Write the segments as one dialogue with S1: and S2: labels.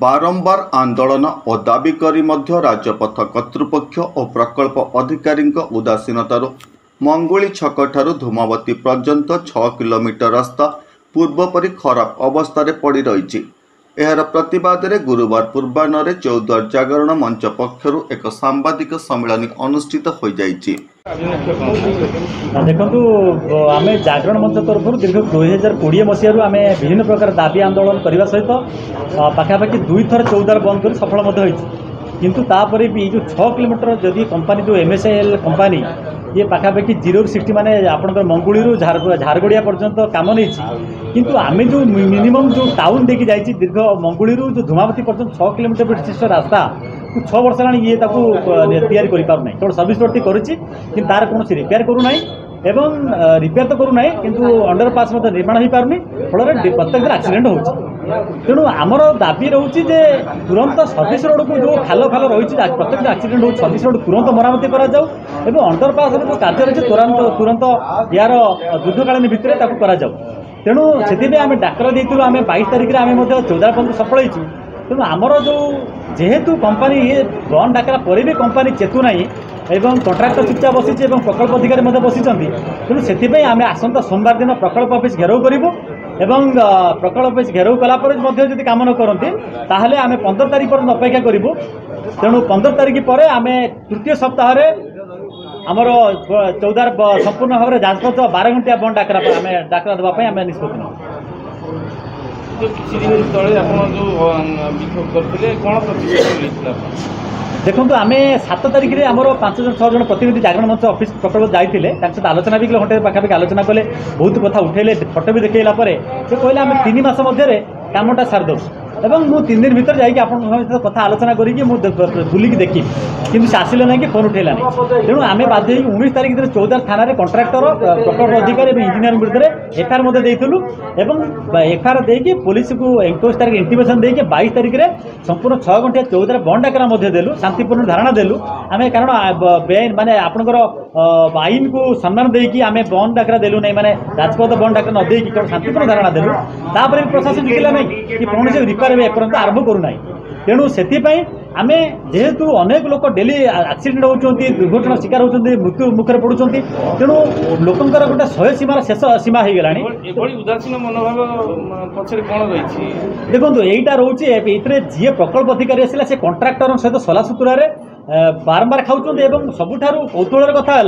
S1: बारंबार आंदोलन और दाबी करी मध्य राजपथ कर्तृपक्ष और प्रकल्प अधिकारी उदासीनतारू मंगुली छक ठारू धूमावती पर्यंत 6 किलोमीटर रास्ता पूर्वपरी खराब अवस्था पड़ रही। एहार प्रतिवाद में गुरुवार पूर्वाह्न चौद्वार जागरण मंच पक्षर एक सांबादिक सम्मेलन अनुष्ठित हो जाइछि।
S2: देखु आम जागरण मंच तरफ दीर्घ 2020 मसीह आम विभिन्न प्रकार दाबी आंदोलन करने सहित पाखापाखि 2 थर चौद्वार बंद कर सफल किंतु तापर भी जो 6 किलोमीटर जदि कंपनी जो MSIL कंपनी ये पाखापाखि 0 से 60 माने आपंकर मंगुली झारगड़िया पर्यंत काम नहीं किंतु आम जो मिनिमम जो टाउन देखी जाइए दीर्घ मंगुली जो धूमावती पर्यंत 6 किलोमीटर विशिष्ट रास्ता 6 वर्ष हेल्ला ये तैयारी करना केवल सर्विस रोड कर तार कौन रिपेयर करूना एवं रिपेयर तो करूना किंतु अंडरपास निर्माण हो पारनी फल प्रत्येक एक्सीडेंट हो तेणु आमर दाबी रोचे तुरंत सर्विस रोड को जो खाल खाल रही प्रत्येक एक्सीडेंट हो सर्विस रोड तुरंत मरामती करा अंडरपास जो कार्य रही तुरंत यार युद्धकालीन भितर तेणु से आम डाकर देलु आम 22 तारिख में आम 14 पर्यटन सफल हो तेणु आमर जो जेहेतु कंपनी ये बंद डाकरा पर भी कंपनी चेतुना एवं कंट्राक्टर चुपचाप बसी प्रकल्प अधिकारी बसी तेणु से आम आसंता सोमवार दिन प्रकल्प ऑफिस घेराव करूँ एवं प्रकल्प ऑफिस घेराव कलापर जब कम न करते ताहले आम 15 तारिख पर अपेक्षा करूँ। तेणु 15 तारिख पर आम तृतीय सप्ताह आमर चौदार संपूर्ण भाव में जांचपथ 12 घंटिया बंद डाकरा आम डाकरा देवाई आम निष्पत्ति नौ। देखो आम 7 तारिख में आमर 5-6 जन प्रतिनिधि जागरण मंच ऑफिस प्रकल्प जाते सहित आलोचना भी घंटे पाखापाखि आलोचना कले बहुत कथा उठेले फटो भी देखला से कहले आम 3 मास मध्य कामटा सारदे एवं मु 3 दिन भीतर जाकि आप कथा आलोचना करी बुलिक देखी कि आसिले ना कि फोन उठेला तेणु आम बाध्य 19 तारिख दिन चौदार थाना कंट्राक्टर प्रकल्प अधिकारी और इंजीनियर विरुद्ध में एफआईआर देलु एवं एफआईआर देकी पुलिस को 21 तारिख इंटीमेशन देके 22 तारिख में संपूर्ण 6 घंटिया चौदार बंद डाकरा देलु शांतिपूर्ण धारणा देलु आम कारण बेआईन माने आपणकर आईन को सम्मान देकी आम बंद डाकरा देलु नहीं माने राजपथ बंद डाकरा न देकी केवल शांतिपूर्ण धारणा देलु तापर भी प्रशासन जिला नहीं कि कौन से रिपेयर एपर्यंत आरंभ करूना तेणु से आम जेहेतु अनेक लोक डेली एक्सीडेंट होती दुर्घटना शिकार होती मृत्यु मुखर पड़ुं तेणु लोकंर गोटे 100 सीमार शेष सीमा हो गला
S3: उदासीन मनोभाव पछरे कौन रही
S2: देखो यहीटा रोचे ये जी प्रकल्प अधिकारी आसला से कंट्राक्टर सहित सला सुतुरा बारंबार खाऊँ एवं सबुठारु कौतूहल कथा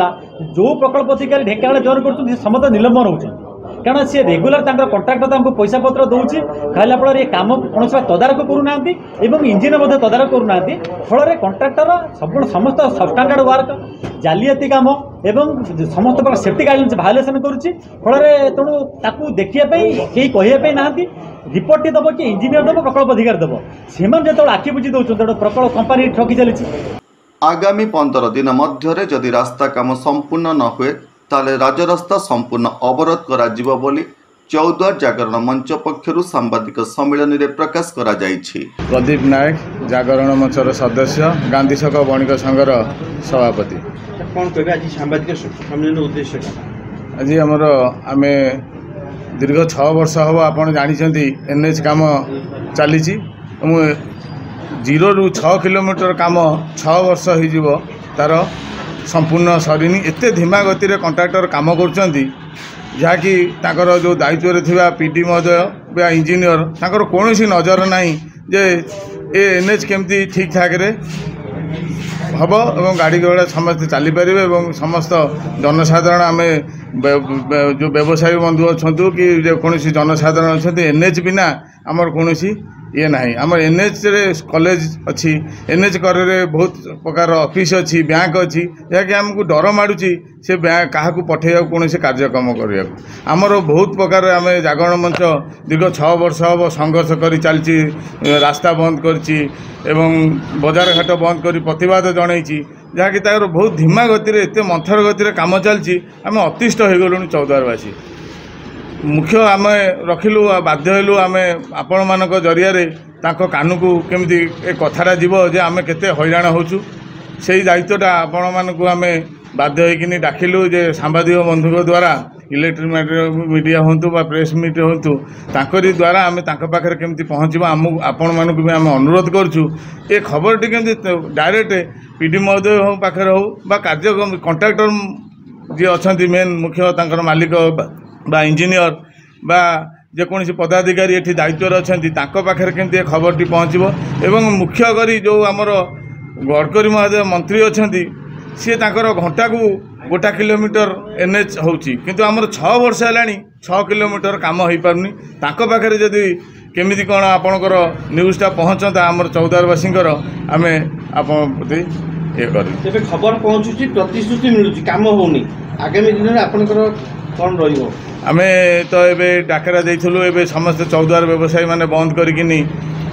S2: जो प्रकल्प अधिकारी ढेंकानाल जॉइन कर समस्त निलंबन होती कारण सी रेगुलर कंट्राक्टर पैसा पत्र दूसरी खाला फल ये कम कौन तदारख करूना इंजीनियर तदारख करूना फल कंट्राक्टर सब समस्त सबस्टांडार्ड वर्क जालियाती कम एवं समस्त प्रकार सेफ्टी गाइडलाइंस भायोलेसन करुच्ची फल तेणु ताकू देखापी कहीं कहवाई ना रिपोर्ट टी दब कि इंजीनियर दब प्रकल्प अधिकारी दब से जो आखि बुझी दौरान तेणु प्रकल्प कंपानी ठकी चली।
S1: आगामी 15 दिन मध्य जदि रास्ता काम संपूर्ण न हुए ताले राजरास्ता संपूर्ण अवरोध करा बोली चौद्वार जागरण मंच पक्षर सांबादिक सम्मेलन में प्रकाश करा जाइछि।
S4: प्रदीप नायक जागरण मंचर सदस्य गांधी छक बणिक संघर सभापति
S3: कौन कहबे आज सांबादिक सम्मेलन उद्देश्य
S4: आज आमर आम दीर्घ 6 वर्ष हम आपड़ जानी NH काम चली 0 ରୁ 6 किलोमीटर काम 6 वर्ष हो तार संपूर्ण सरीनी एते धीमा गति रे कंट्राक्टर काम करुँच जहाँकि जो दायित्व थिबा PD महोदय या इंजीनियर ताकर कौनसी नजर नहीं जे ए NH केमती ठीक ठाक रे हम और गाड़ी घोड़ा समस्त चली पारे और समस्त जनसाधारण आम जो व्यवसायी बंधु अच्छा कि कौन जनसाधारण अच्छा NH बिना आमर कौन ये ना आमर NH रे कॉलेज अच्छी NH करे बहुत प्रकार ऑफिस अच्छी बैंक अच्छी जहाँकि आमको डर माड़ुची से बैंक क्या पठे कौन कार्यक्रम करने आमर बहुत प्रकार आम जागरण मंच दीर्घ 6 वर्ष हम संघर्ष कर चलती रास्ता बंद करी बजार घाट बंद कर प्रतिवाद जनई जहाँकि तार बहुत धीमा गति एत मंथर गति काम चलती आम अतिष्ट हो गलु चौद्वारवासी मुख्य आम रखिलु बाध्य हलु आम आपण मान जरिया कान को केमती कथाटा जीव जे आम केते हैरान होचु से दायित्वटा आपण मानक आम बाध्य होइकिनी डाकिलु जे सांबादिक बंधुक द्वारा इलेक्ट्रिक मीडिया हूँ प्रेस मीडिया हूँ ताकरी द्वारा आम पाखे केमती पहुँचब आपण मानक भी आम अनुरोध करुँ ये खबरटी केमती डायरेक्ट पीडी महोदय हो पाखे हो कार्य कंट्राक्टर जी अच्छा मेन मुख्य तांकर मालिक बा इंजीनियर बा जेकोसी पदाधिकारी ये दायित्व अच्छा पाखे केमती खबरटी पहुँचब एवं मुख्य करी जो आमर गडकरी महोदय मंत्री अच्छा सी घंटा को 1 किलोमीटर NH होची किंतु आमर 6 वर्ष है 6 किलोमीटर काम हो पारनी पाखे जदि केमिति कौन आपणकर न्यूज़टा पहुँचता आमर चौदारवासी आम प्रति ये कर
S3: खबर पहुँचुची प्रतिश्रुति मिलूची काम होनी आगामी दिन में आपणकर कौन रहिबो
S4: आम तो ये डाकरा देइथलु एबे समस्त चौद्वार व्यवसायी माने बंद करिकिनी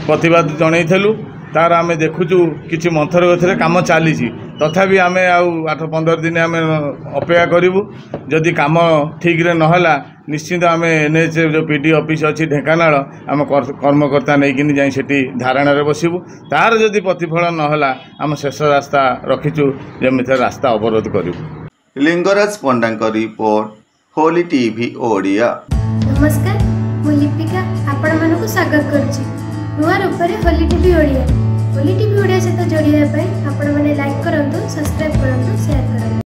S4: प्रतिवाद जनइथलु तार आम देखुचु किछि मंथर गति काम चली तथापि आम आउ 8-15 दिन आम अपेक्षा करूँ जदि काम ठीक रे नहला निश्चित आम NH जो पीडी ऑफिस अच्छी ढेंकानाल आम कर्मकर्ता नहीं जाई सेठी धारणा बसबू तार जदि प्रतिफलन नहला आम शेष रास्ता रखीचु जमी रास्ता अवरोध करूँ।
S1: लिंगराज पंडा रिपोर्ट होली टीवी ओडिया।
S5: नमस्कार मु लिपिका आपण मानक स्वागत करुच्ची नुआ रूपरे होली टीवी ओडिया सहित जोड़िया आपण मैंने लाइक करंतु सब्सक्राइब करंतु शेयर करंतु।